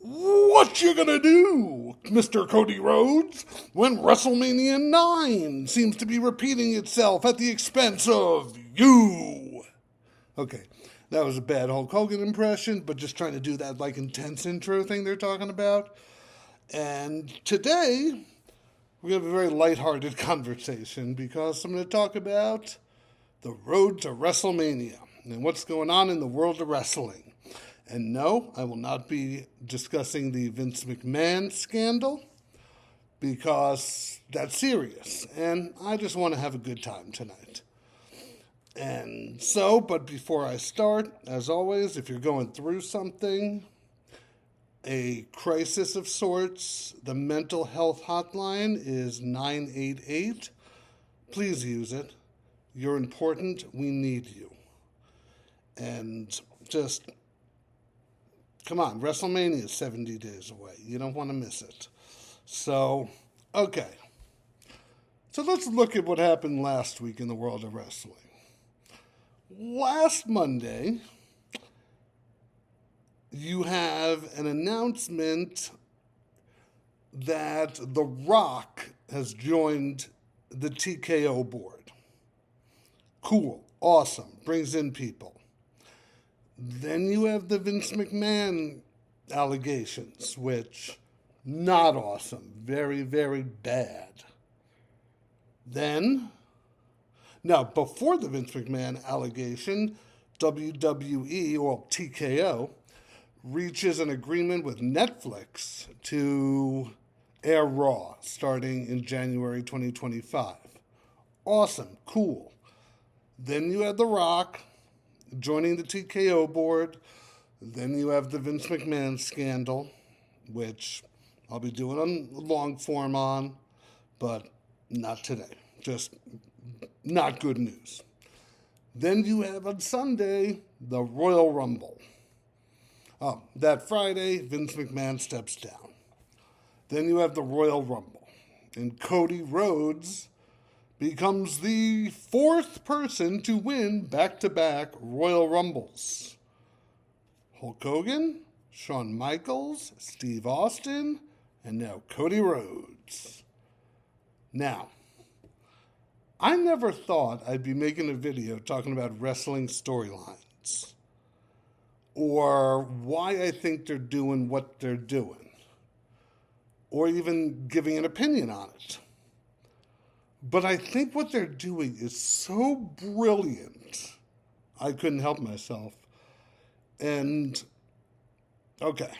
What you gonna do, Mr. Cody Rhodes, when WrestleMania 9 seems to be repeating itself at the expense of you? Okay, that was a bad Hulk Hogan impression, but just trying to do that like intense intro thing they're talking about. And today, we have a very lighthearted conversation because I'm going to talk about the road to WrestleMania and what's going on in the world of wrestling. And no, I will not be discussing the Vince McMahon scandal because that's serious. And I just want to have a good time tonight. And so, but before I start, as always, if you're going through something, a crisis of sorts, the mental health hotline is 988. Please use it. You're important. We need you. And just come on, WrestleMania is 70 days away. You don't want to miss it. So, okay. So let's look at what happened last week in the world of wrestling. Last Monday, you have an announcement that The Rock has joined the TKO board. Cool. Awesome. Brings in people. Then you have the Vince McMahon allegations, which, not awesome. Very, very bad. Then, now, before the Vince McMahon allegation, WWE, or TKO, reaches an agreement with Netflix to air Raw starting in January 2025. Awesome. Cool. Then you have The Rock joining the TKO board. Then you have the Vince McMahon scandal, which I'll be doing a long form on, but not today. Just not good news. Then you have on Sunday the Royal Rumble. Oh, that Friday, Vince McMahon steps down. Then you have the Royal Rumble. And Cody Rhodes becomes the fourth person to win back-to-back Royal Rumbles. Hulk Hogan, Shawn Michaels, Steve Austin, and now Cody Rhodes. Now, I never thought I'd be making a video talking about wrestling storylines or why I think they're doing what they're doing, or even giving an opinion on it. But I think what they're doing is so brilliant, I couldn't help myself. And, okay,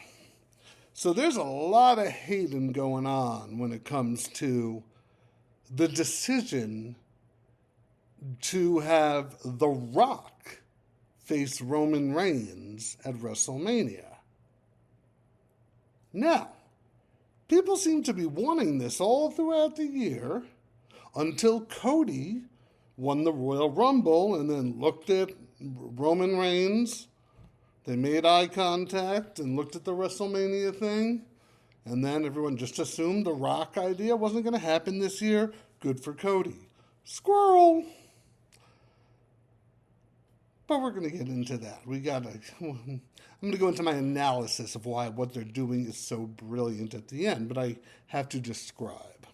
so there's a lot of hating going on when it comes to the decision to have The Rock face Roman Reigns at WrestleMania. Now, people seem to be wanting this all throughout the year until Cody won the Royal Rumble and then looked at Roman Reigns. They made eye contact and looked at the WrestleMania thing. And then everyone just assumed the Rock idea wasn't going to happen this year. Good for Cody. Squirrel. But we're going to get into that. I'm going to go into my analysis of why what they're doing is so brilliant at the end, but I have to describe.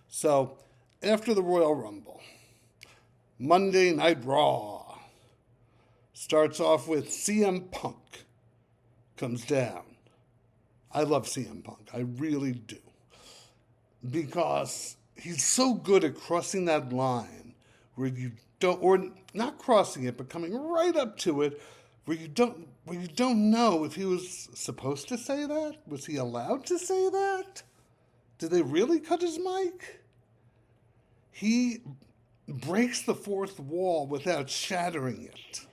So, after the Royal Rumble, Monday Night Raw starts off with CM Punk comes down. I love CM Punk. I really do. Because he's so good at crossing that line where you don't, or not crossing it, but coming right up to it where you don't know if he was supposed to say that. Was he allowed to say that? Did they really cut his mic? He breaks the fourth wall without shattering it.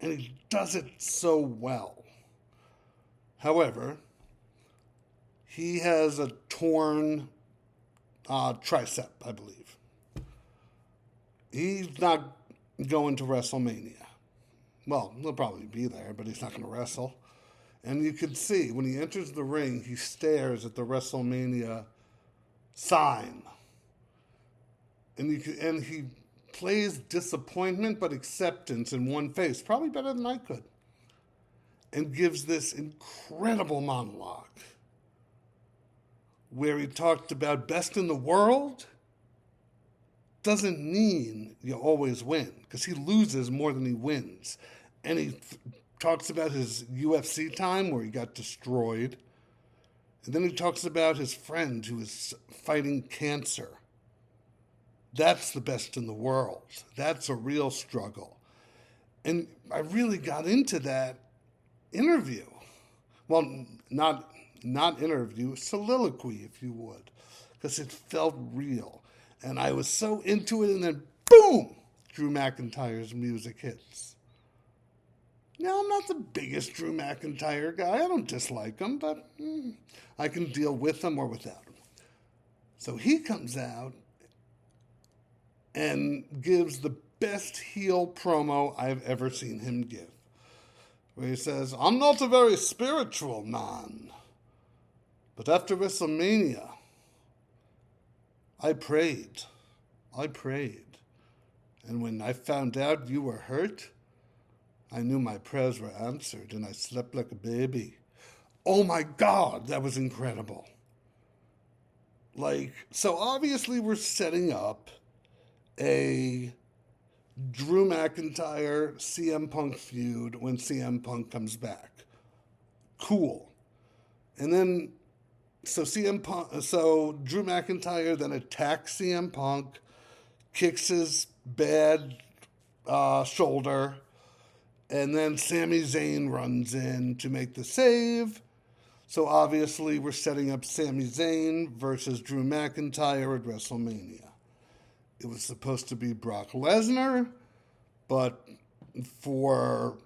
And he does it so well. However, he has a torn tricep, I believe. He's not going to WrestleMania. Well, he'll probably be there, but he's not going to wrestle. And you can see, when he enters the ring, he stares at the WrestleMania sign. And he plays disappointment but acceptance in one face, probably better than I could. and gives this incredible monologue where he talked about best in the world doesn't mean you always win, because he loses more than he wins. And he talks about his UFC time where he got destroyed. And then he talks about his friend who is fighting cancer. That's the best in the world. That's a real struggle. And I really got into that interview. Well, not interview, soliloquy, if you would, because it felt real. And I was so into it, and then boom, Drew McIntyre's music hits. Now, I'm not the biggest Drew McIntyre guy. I don't dislike him, but I can deal with him or without him. So he comes out and gives the best heel promo I've ever seen him give, where he says, "I'm not a very spiritual man, but after WrestleMania, I prayed. And when I found out you were hurt, I knew my prayers were answered, and I slept like a baby." Oh my God, that was incredible. So obviously we're setting up a Drew McIntyre CM Punk feud when CM Punk comes back. Cool. And then so Drew McIntyre then attacks CM Punk, kicks his bad shoulder, and then Sami Zayn runs in to make the save. So obviously we're setting up Sami Zayn versus Drew McIntyre at WrestleMania. It was supposed to be Brock Lesnar, but for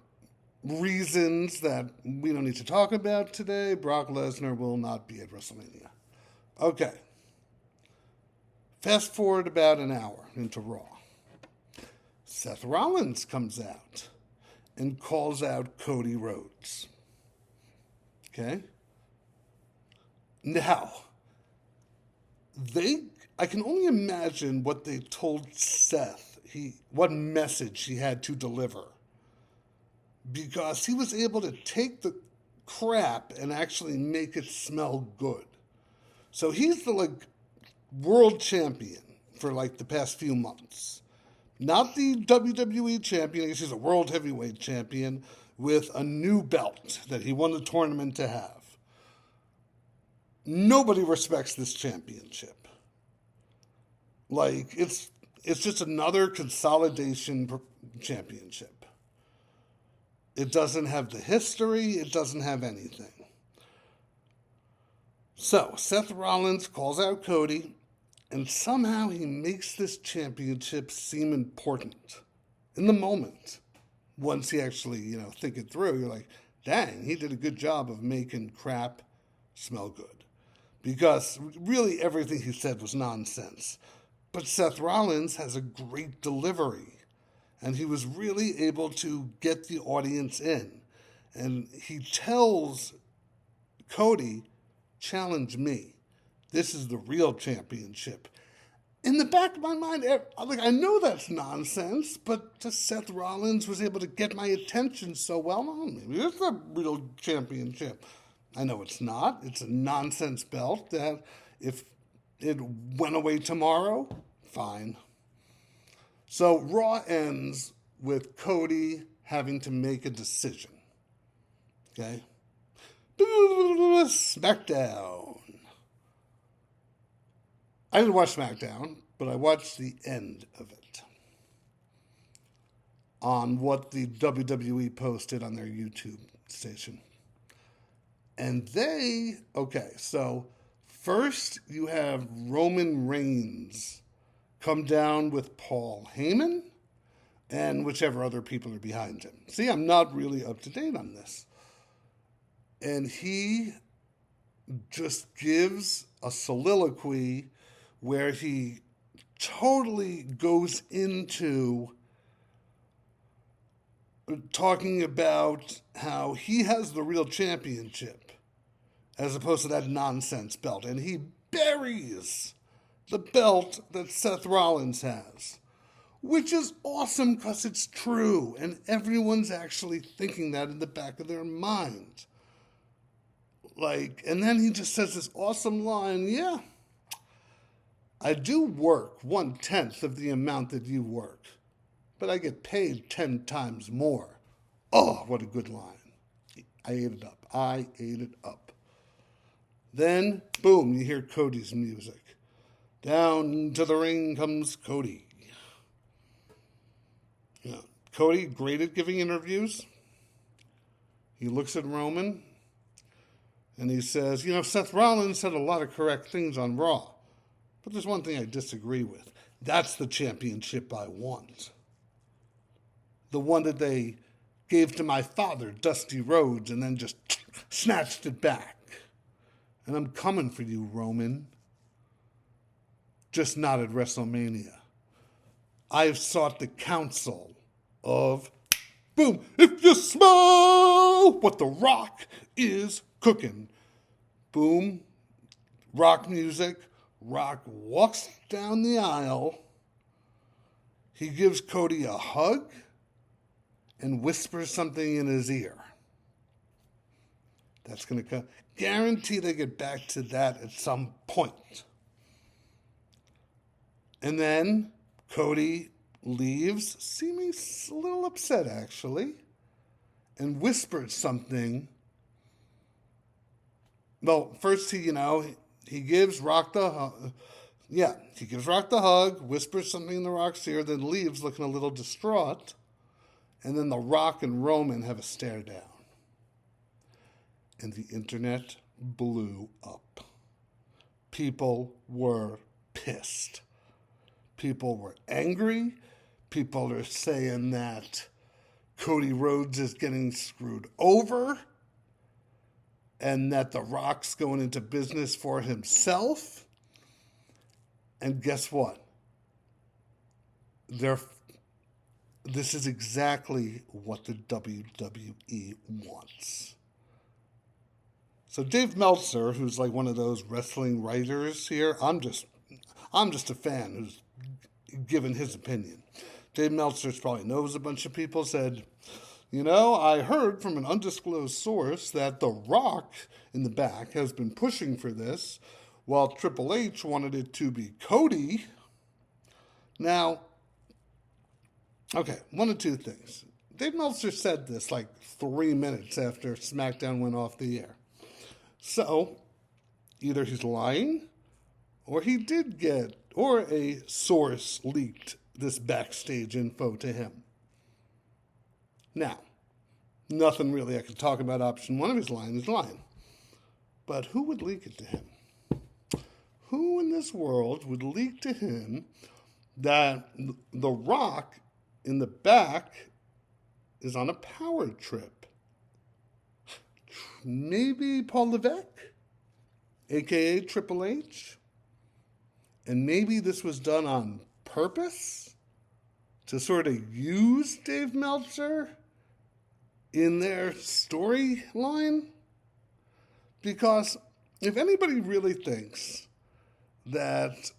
reasons that we don't need to talk about today, Brock Lesnar will not be at WrestleMania. Okay. Fast forward about an hour into Raw. Seth Rollins comes out and calls out Cody Rhodes. Okay? Now, I can only imagine what they told Seth, what message he had to deliver. Because he was able to take the crap and actually make it smell good. So he's the world champion for the past few months. Not the WWE champion, he's a world heavyweight champion with a new belt that he won the tournament to have. Nobody respects this championship. It's just another consolidation championship. It doesn't have the history. It doesn't have anything. So Seth Rollins calls out Cody, and somehow he makes this championship seem important in the moment. Once you actually, think it through, you're like, dang, he did a good job of making crap smell good. Because really everything he said was nonsense. But Seth Rollins has a great delivery. And he was really able to get the audience in. And he tells Cody, challenge me. This is the real championship. In the back of my mind, I know that's nonsense, but just Seth Rollins was able to get my attention so well. Maybe it's a real championship. I know it's not. It's a nonsense belt that if it went away tomorrow, fine. So Raw ends with Cody having to make a decision. Okay? SmackDown. I didn't watch SmackDown, but I watched the end of it on what the WWE posted on their YouTube station. And so first you have Roman Reigns come down with Paul Heyman and whichever other people are behind him. See, I'm not really up to date on this. And he just gives a soliloquy where he totally goes into talking about how he has the real championship as opposed to that nonsense belt. And he buries the belt that Seth Rollins has. which is awesome because it's true, and everyone's actually thinking that in the back of their mind. And then he just says this awesome line, yeah, I do work 1/10 of the amount that you work, but I get paid 10 times more. Oh, what a good line. I ate it up. Then, boom, you hear Cody's music. Down to the ring comes Cody. Cody, great at giving interviews. He looks at Roman and he says, Seth Rollins said a lot of correct things on Raw, but there's one thing I disagree with. That's the championship I want. The one that they gave to my father, Dusty Rhodes, and then just snatched it back. And I'm coming for you, Roman. Just not at WrestleMania. I've sought the counsel of, boom, if you smell what The Rock is cooking. Boom, rock music. Rock walks down the aisle. He gives Cody a hug and whispers something in his ear. That's going to come. Guarantee they get back to that at some point. And then Cody leaves, seeming a little upset actually, and whispers something. Well, first he gives Rock the hug. Yeah, he gives Rock the hug, whispers something in The Rock's ear, then leaves looking a little distraught. And then The Rock and Roman have a stare down. And the internet blew up. People were pissed. People were angry. People are saying that Cody Rhodes is getting screwed over and that The Rock's going into business for himself. And guess what? This is exactly what the WWE wants. So Dave Meltzer, who's like one of those wrestling writers here, I'm just a fan who's given his opinion. Dave Meltzer probably knows a bunch of people, said, I heard from an undisclosed source that The Rock in the back has been pushing for this, while Triple H wanted it to be Cody. Now, okay, one of two things. Dave Meltzer said this 3 minutes after SmackDown went off the air. So, either he's lying, or he did get, or a source leaked this backstage info to him. Now, nothing really I could talk about option one of his line is lying. But who would leak it to him? Who in this world would leak to him that The Rock in the back is on a power trip? Maybe Paul Levesque, a.k.a. Triple H? And maybe this was done on purpose to sort of use Dave Meltzer in their storyline? Because if anybody really thinks that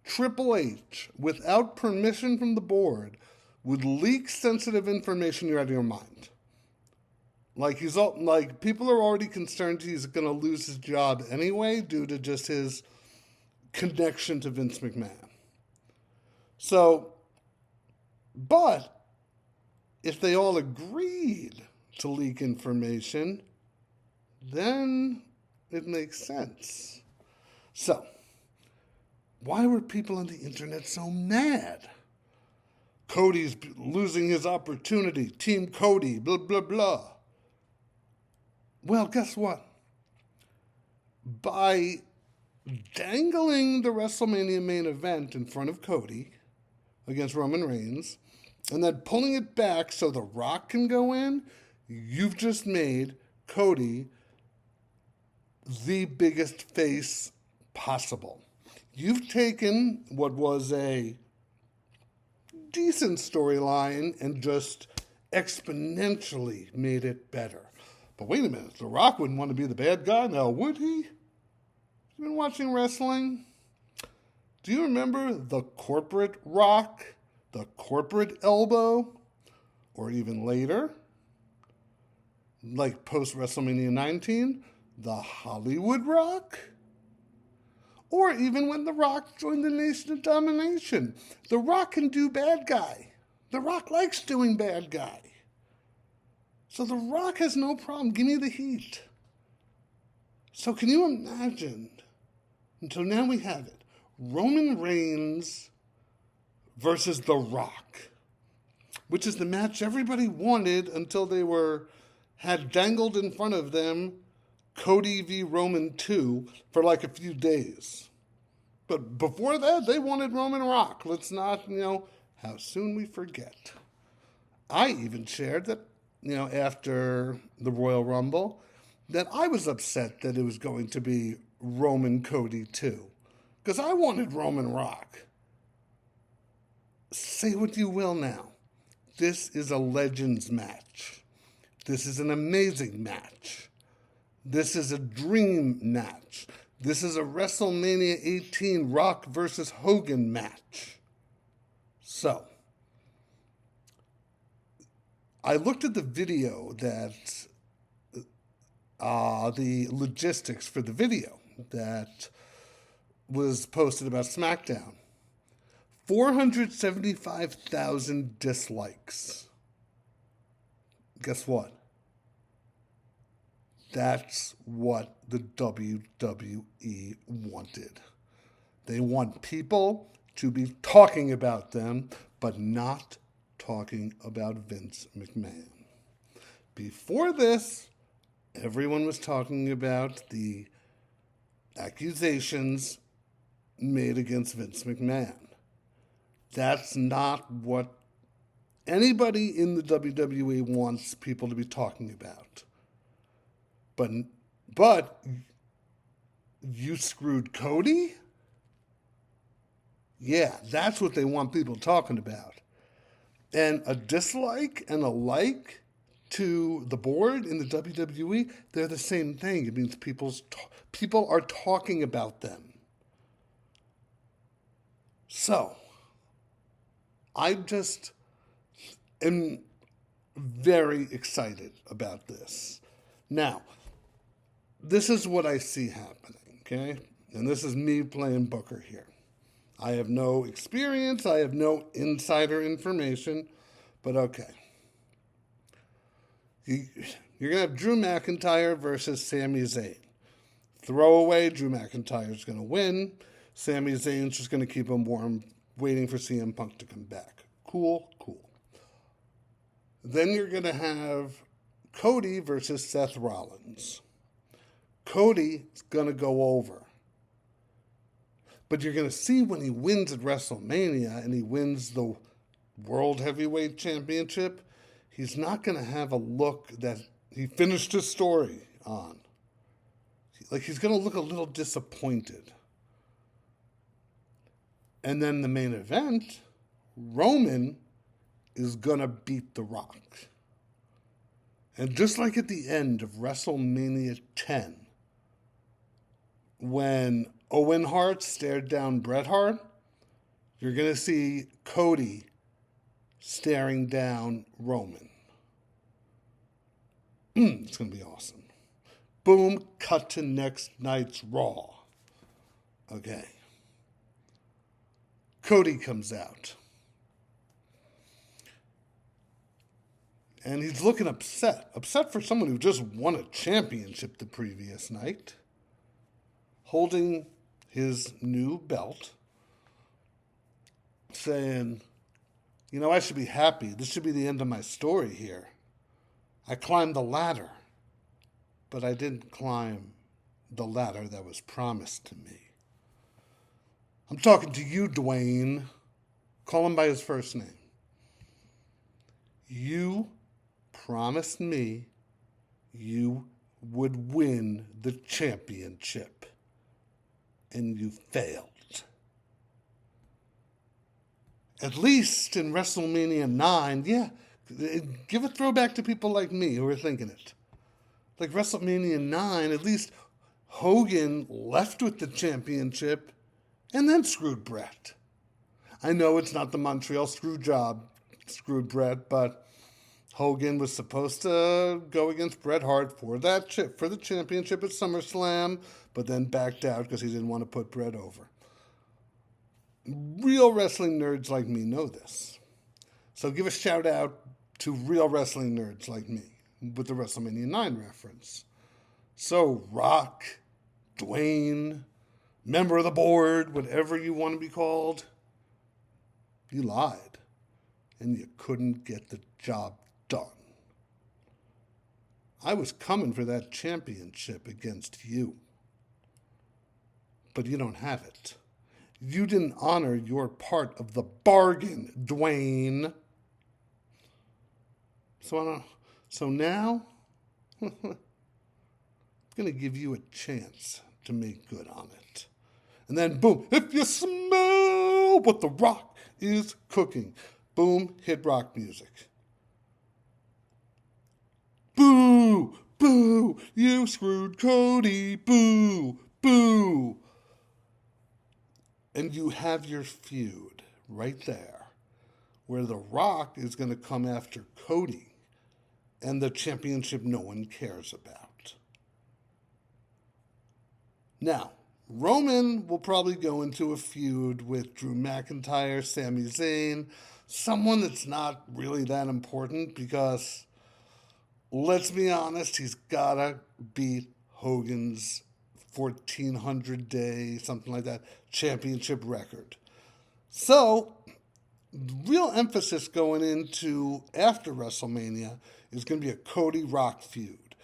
Triple H, without permission from the board, would leak sensitive information, you're out of your mind. People are already concerned he's going to lose his job anyway due to just his connection to Vince McMahon. So, but if they all agreed to leak information, then it makes sense. So, why were people on the internet so mad? Cody's losing his opportunity. Team Cody, blah, blah, blah. Well, guess what? By dangling the WrestleMania main event in front of Cody against Roman Reigns and then pulling it back so The Rock can go in, you've just made Cody the biggest face possible. You've taken what was a decent storyline and just exponentially made it better. But wait a minute, The Rock wouldn't want to be the bad guy now, would he? You've been watching wrestling? Do you remember the corporate Rock the corporate elbow, or even later, like post-WrestleMania 19, the Hollywood Rock, or even when The Rock joined the Nation of Domination. The Rock can do bad guy. The Rock likes doing bad guy. So The Rock has no problem. Give me the heat. So can you imagine? Until now we have it. Roman Reigns versus The Rock, which is the match everybody wanted until they had dangled in front of them Cody v. Roman 2 for like a few days. But before that, they wanted Roman Rock. Let's not, how soon we forget. I even shared that, after the Royal Rumble, that I was upset that it was going to be Roman Cody 2. Because I wanted Roman Rock. Say what you will now. This is a Legends match. This is an amazing match. This is a dream match. This is a WrestleMania 18 Rock versus Hogan match. So, I looked at the video that, the logistics for the video that was posted about SmackDown. 475,000 dislikes. Guess what? That's what the WWE wanted. They want people to be talking about them, but not talking about Vince McMahon. Before this, everyone was talking about the accusations made against Vince McMahon. That's not what anybody in the WWE wants people to be talking about. But you screwed Cody? Yeah, that's what they want people talking about. And a dislike and a like to the board in the WWE, they're the same thing. It means people are talking about them. So, I just am very excited about this. Now, this is what I see happening, okay? And this is me playing Booker here. I have no experience. I have no insider information. But okay. You're going to have Drew McIntyre versus Sami Zayn. Throwaway, Drew McIntyre's going to win. Sami Zayn's just going to keep him warm, waiting for CM Punk to come back. Cool. Then you're going to have Cody versus Seth Rollins. Cody's going to go over. But you're going to see when he wins at WrestleMania and he wins the World Heavyweight Championship, he's not going to have a look that he finished his story on. Like, he's going to look a little disappointed. And then the main event, Roman is going to beat The Rock. And just like at the end of WrestleMania 10, when Owen Hart stared down Bret Hart, you're going to see Cody staring down Roman. It's going to be awesome. Boom, cut to next night's Raw. Okay. Cody comes out. And he's looking upset. Upset for someone who just won a championship the previous night. Holding his new belt. Saying, I should be happy. This should be the end of my story here. I climbed the ladder. But I didn't climb the ladder that was promised to me. I'm talking to you, Dwayne. Call him by his first name. You promised me you would win the championship. And you failed. At least in WrestleMania 9, yeah, give a throwback to people like me who are thinking it. Like WrestleMania 9, at least Hogan left with the championship and then screwed Bret. I know it's not the Montreal screw job, screwed Bret, but Hogan was supposed to go against Bret Hart for the championship at SummerSlam, but then backed out because he didn't want to put Bret over. Real wrestling nerds like me know this. So give a shout out to real wrestling nerds like me with the WrestleMania 9 reference. So Rock, Dwayne, member of the board, whatever you want to be called, you lied. And you couldn't get the job done. I was coming for that championship against you. But you don't have it. You didn't honor your part of the bargain, Dwayne. So now, I'm going to give you a chance to make good on it. And then, boom, if you smell what the Rock is cooking, boom, hit rock music. Boo, boo, you screwed Cody, boo, boo. And you have your feud right there, where The Rock is going to come after Cody and the championship no one cares about. Now, Roman will probably go into a feud with Drew McIntyre, Sami Zayn, someone that's not really that important because, let's be honest, he's got to beat Hogan's 1,400 day, something like that, championship record. So, real emphasis going into after WrestleMania is going to be a Cody Rock feud,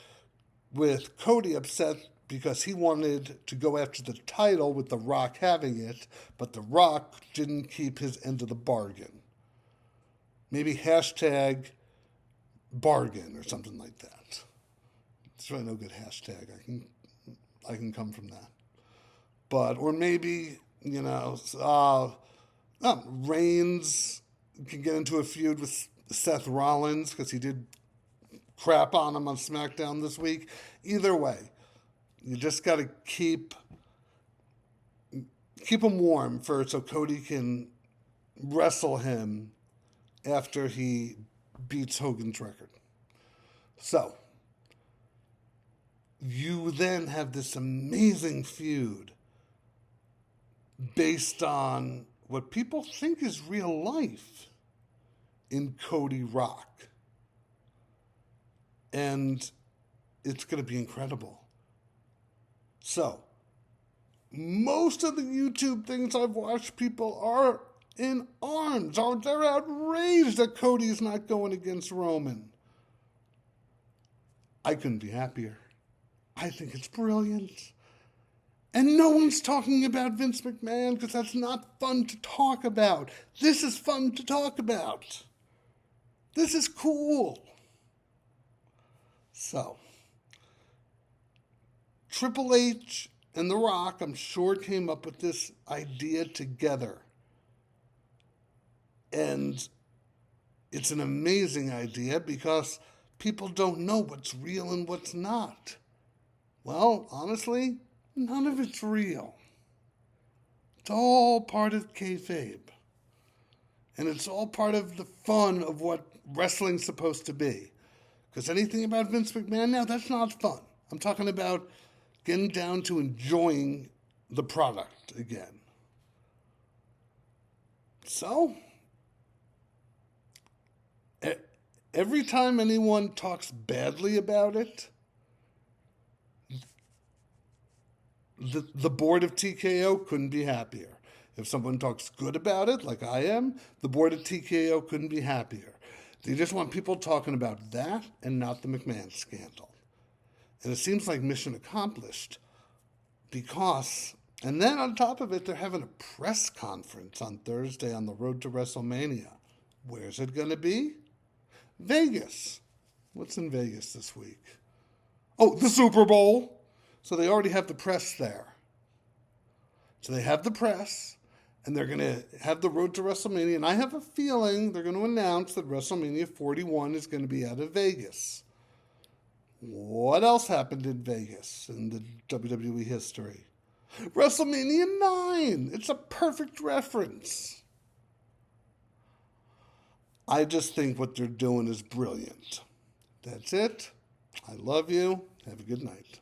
with Cody upset because he wanted to go after the title with The Rock having it, but The Rock didn't keep his end of the bargain. Maybe hashtag bargain or something like that. It's really no good hashtag. I can come from that. But, or maybe, Reigns can get into a feud with Seth Rollins because he did crap on him on SmackDown this week. Either way, you just got to keep him warm first so Cody can wrestle him after he beats Hogan's record. So, you then have this amazing feud based on what people think is real life in Cody Rock. And it's going to be incredible. So, most of the YouTube things I've watched, people are in arms. They're outraged that Cody's not going against Roman. I couldn't be happier. I think it's brilliant. And no one's talking about Vince McMahon because that's not fun to talk about. This is fun to talk about. This is cool. So, Triple H and The Rock, I'm sure, came up with this idea together. And it's an amazing idea because people don't know what's real and what's not. Well, honestly, none of it's real. It's all part of kayfabe. And it's all part of the fun of what wrestling's supposed to be. Because anything about Vince McMahon now, that's not fun. I'm talking about getting down to enjoying the product again. So, every time anyone talks badly about it, the board of TKO couldn't be happier. If someone talks good about it, like I am, the board of TKO couldn't be happier. They just want people talking about that and not the McMahon scandal. And it seems like mission accomplished because, and then on top of it, they're having a press conference on Thursday on the road to WrestleMania. Where's it going to be? Vegas. What's in Vegas this week? Oh, the Super Bowl. So they already have the press there. So they have the press, and they're going to have the road to WrestleMania. And I have a feeling they're going to announce that WrestleMania 41 is going to be out of Vegas. What else happened in Vegas in the WWE history? WrestleMania 9. It's a perfect reference. I just think what they're doing is brilliant. That's it. I love you. Have a good night.